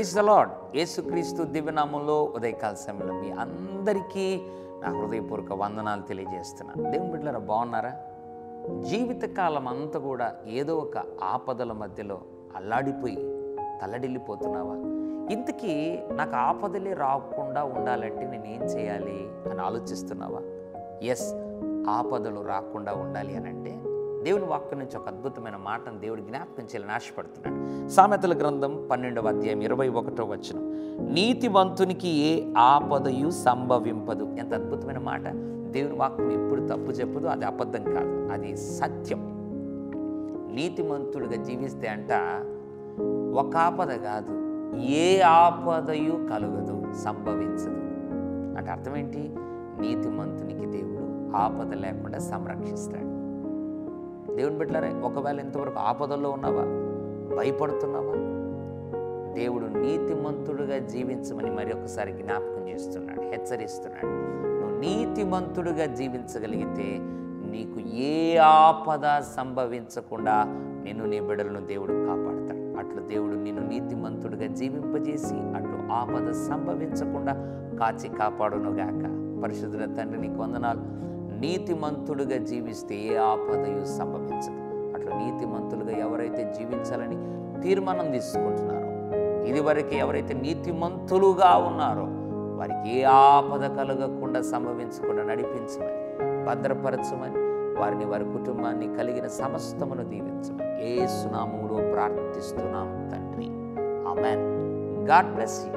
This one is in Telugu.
Praise the lord. యేసుక్రీస్తు దివ్యనామంలో ఉదయకాల సమయంలో మీ అందరికీ నా హృదయపూర్వక వందనాలు తెలియజేస్తున్నాను. దేవుని బిడ్డలారా, బాగున్నారా? జీవితకాలం అంతా కూడా ఏదో ఒక ఆపదల మధ్యలో అల్లాడిపోయి తల్లడిల్లిపోతున్నావా? ఇంతకీ నాకు ఆపదలే రాకుండా ఉండాలంటే నేనేం చేయాలి అని ఆలోచిస్తున్నావా? ఎస్, ఆపదలు రాకుండా ఉండాలి అని అంటే దేవుని వాక్యం నుంచి ఒక అద్భుతమైన మాటను దేవుడు జ్ఞాపకం చేయాలని ఆశపడుతున్నాడు. సామెతల గ్రంథం 12వ అధ్యాయం 21వ వచనం, నీతివంతునికి ఏ ఆపదయు సంభవింపదు. ఎంత అద్భుతమైన మాట! దేవుని వాక్యం ఎప్పుడు తప్పు చెప్పదు, అది అబద్ధం కాదు, అది సత్యం. నీతిమంతుడిగా జీవిస్తే అంట ఒక ఆపద కాదు, ఏ ఆపదయు కలుగదు, సంభవించదు. అంటే అర్థం ఏంటి? నీతిమంతునికి దేవుడు ఆపద లేకుండా సంరక్షిస్తాడు. దేవుని బిడ్డలారా, ఒకవేళ ఇంతవరకు ఆపదల్లో ఉన్నావా? భయపడుతున్నావా? దేవుడు నీతిమంతుడుగా జీవించమని మరి ఒకసారి జ్ఞాపకం చేస్తున్నాడు, హెచ్చరిస్తున్నాడు. నువ్వు నీతిమంతుడుగా జీవించగలిగితే నీకు ఏ ఆపద సంభవించకుండా నిన్ను, నీ బిడ్డలను దేవుడు కాపాడతాడు. అట్లు దేవుడు నిన్ను నీతిమంతుడిగా జీవింపజేసి అట్లు ఆపద సంభవించకుండా కాచి కాపాడునుగాక. పరిశుద్ధుల తండ్రి, నీకు వందనాలు. నీతిమంతుడుగా జీవిస్తే ఏ ఆపదయు సంభవించదు. అట్లా నీతిమంతులుగా ఎవరైతే జీవించాలని తీర్మానం తీసుకుంటున్నారో, ఇదివరకు ఎవరైతే నీతిమంతులుగా ఉన్నారో వారికి ఏ ఆపద కలగకుండా సంభవించకుండా నడిపించమని, భద్రపరచమని, వారిని, వారి కుటుంబాన్ని, కలిగిన సమస్తమును దీవించమని యేసు నామములో ప్రార్థిస్తున్నాం తండ్రి. ఆమేన్. God bless you.